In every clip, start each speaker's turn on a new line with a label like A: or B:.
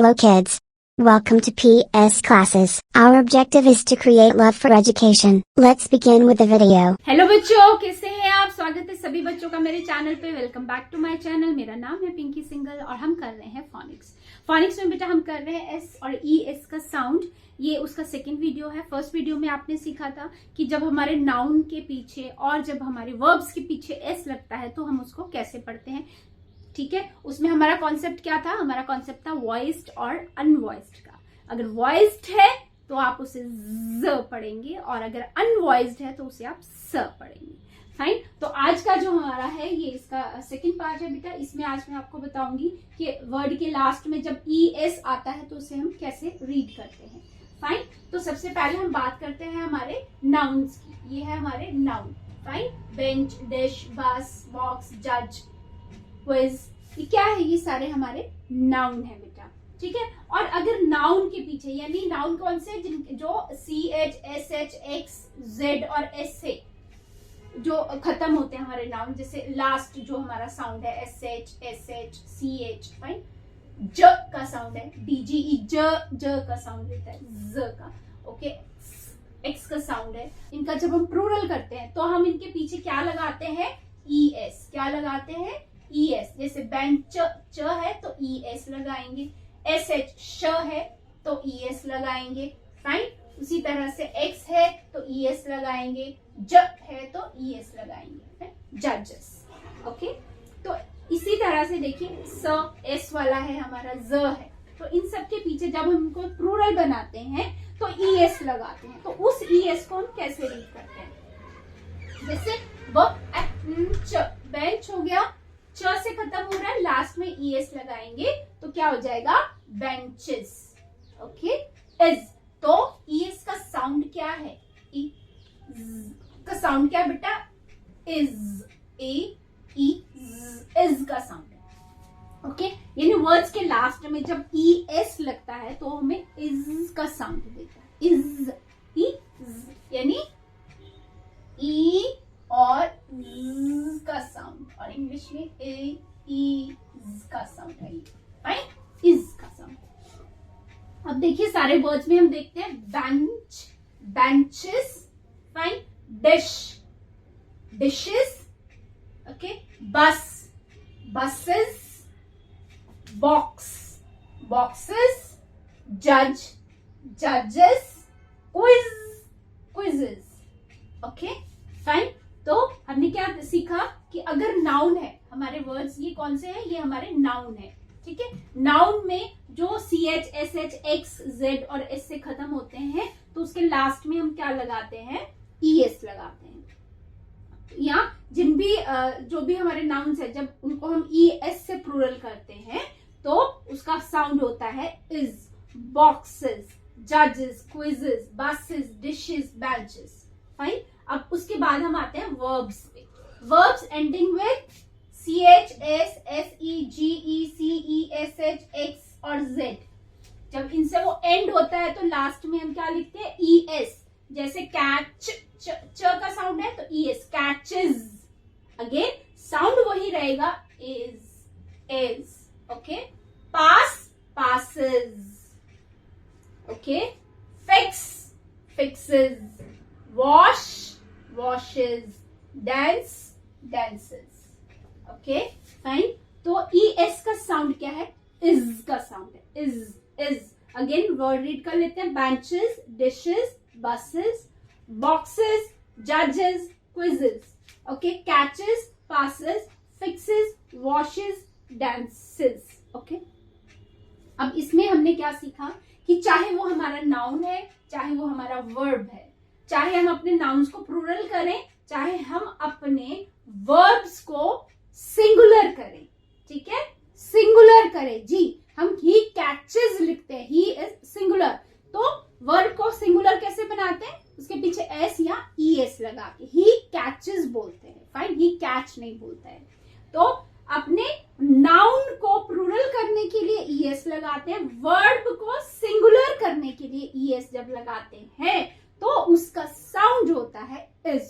A: Hello kids. Welcome to PS classes. Our objective is to create love for education. Let's begin with the video.
B: Hello बच्चों, कैसे हैं आप? स्वागत है सभी बच्चों का मेरे चैनल पे। Welcome back to my channel. मेरा नाम है पिंकी सिंगल और हम कर रहे हैं फोनिक्स। फोनिक्स में बेटा हम कर रहे हैं एस और ई एस का साउंड। ये उसका सेकंड वीडियो है। फर्स्ट वीडियो में आपने सीखा था कि जब हमारे नाउन के पीछे और जब हमारे वर्ब्स के पीछे एस लगता है तो हम उसको कैसे पढ़ते हैं। ठीक है, उसमें हमारा कॉन्सेप्ट क्या था? हमारा कॉन्सेप्ट था वॉइस्ड और अनवॉइस्ड का। अगर वॉइस्ड है तो आप उसे ज पढ़ेंगे और अगर अनवॉइस्ड है तो उसे आप स पढ़ेंगे। फाइन। तो आज का जो हमारा है ये इसका सेकंड पार्ट है बेटा। इसमें आज मैं आपको बताऊंगी कि वर्ड के लास्ट में जब ई एस आता है तो उसे हम कैसे रीड करते हैं। फाइन। तो सबसे पहले हम बात करते हैं हमारे नाउन्स की। ये है हमारे नाउन। फाइन। बेंच, डिश, बस, बॉक्स, जज, क्विज, ये क्या है? ये सारे हमारे नाउन है बेटा। ठीक है। और अगर नाउन के पीछे, यानी नाउन कौन से? जो C H, S H, X, Z और एस से जो खत्म होते हैं हमारे नाउन, जैसे लास्ट जो हमारा साउंड है S H, C H. Fine. ज का साउंड है डीजीई, ज का साउंड लेता है ज का। ओके। एक्स का साउंड है। इनका जब हम प्लूरल करते हैं तो हम इनके पीछे क्या लगाते हैं? E S. क्या लगाते हैं? E S. जैसे बेंच च है तो ई एस लगाएंगे। एस एच श है तो ई एस लगाएंगे। फाइन। उसी तरह से एक्स है तो ई एस लगाएंगे। ज है तो ई एस लगाएंगे। जजेस। ओके। तो इसी तरह से देखिए स एस वाला है हमारा, ज है, तो इन सब के पीछे जब हम इनको प्लूरल बनाते हैं तो ई एस लगाते हैं। तो उस ई एस को हम कैसे रीड करते हैं? जैसे वो बेंच हो गया, च से खत्म हो रहा है, लास्ट में ई एस लगाएंगे तो क्या हो जाएगा? बेंचेस। ओके। इज, तो ई एस का साउंड क्या है? ई का साउंड क्या बेटा? इज। ए ई इज का साउंड है। ओके। यानी वर्ड्स के लास्ट में जब ई एस लगता है तो हमें इज का साउंड देता है। इज, यानी ई और ज का साउंड, और इंग्लिश में ए ई का साउंड है। फाइन। इज का साउंड। अब देखिए सारे वर्ड्स में हम देखते हैं bench, benches. Fine. Dish, dishes. Okay. बस, बसेस। Box, boxes. जज, जजेस। Quiz, quizzes. ओके। फाइन। तो हमने क्या सीखा कि अगर नाउन है, हमारे वर्ड्स ये कौन से हैं? ये हमारे नाउन है। ठीक है। नाउन में जो C H, S H, X, Z और एस से खत्म होते हैं तो उसके लास्ट में हम क्या लगाते हैं? ई एस लगाते हैं। या जो भी हमारे नाउन्स है, जब उनको हम ई एस से प्लूरल करते हैं तो उसका साउंड होता है इज। बॉक्सेस, जजेस, quizzes, buses, dishes, benches. Fine. अब उसके बाद हम आते हैं वर्ब्स पे। Verbs ending with C H, S, S E, G E, C E, S H, X और जेड, जब इनसे वो एंड होता है तो लास्ट में हम क्या लिखते हैं? E S. जैसे कैच, च का साउंड है तो E S, catches. Again sound वही रहेगा, is. Okay. Pass, passes. Okay. Fix, fixes. Wash, washes, dance, dances. Okay. Fine. तो ई एस का साउंड क्या है? इज का साउंड है। इज। अगेन वर्ड रीड कर लेते हैं। बेंचेस, डिशेस, बसेस, बॉक्सेस, जजेस, quizzes. Okay. Catches, passes, fixes, washes, dances. Okay. अब इसमें हमने क्या सीखा कि चाहे वो हमारा नाउन है, चाहे वो हमारा वर्ब है, चाहे हम अपने नाउन्स को प्लूरल करें, चाहे हम अपने वर्ब्स को सिंगुलर करें। ठीक है। सिंगुलर करें जी। हम ही कैचेस लिखते हैं, ही इज सिंगुलर। तो वर्ब को सिंगुलर कैसे बनाते हैं? उसके पीछे एस या ई एस लगा के ही कैचेस बोलते हैं। फाइन। ही कैच नहीं बोलता है। तो अपने नाउन को प्लूरल करने के लिए ई एस लगाते हैं, वर्ब को सिंगुलर करने के लिए ई एस जब लगाते हैं तो उसका साउंड होता है इज।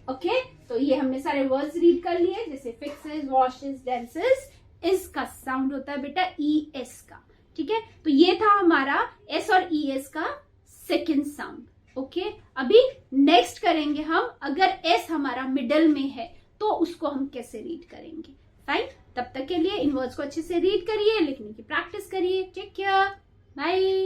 B: ओके। तो ये हमने सारे वर्ड्स रीड कर लिए, जैसे फिक्सेस, वॉशेस, डांसेस इस का साउंड होता है बेटा ई एस का। ठीक है, तो ये था हमारा एस और ई एस का सेकेंड साउंड। ओके, अभी नेक्स्ट करेंगे हम, अगर एस हमारा मिडल में है तो उसको हम कैसे रीड करेंगे। फाइन, तब तक के लिए इन वर्ड्स को अच्छे से रीड करिए, लिखने की प्रैक्टिस करिए। Take care, bye.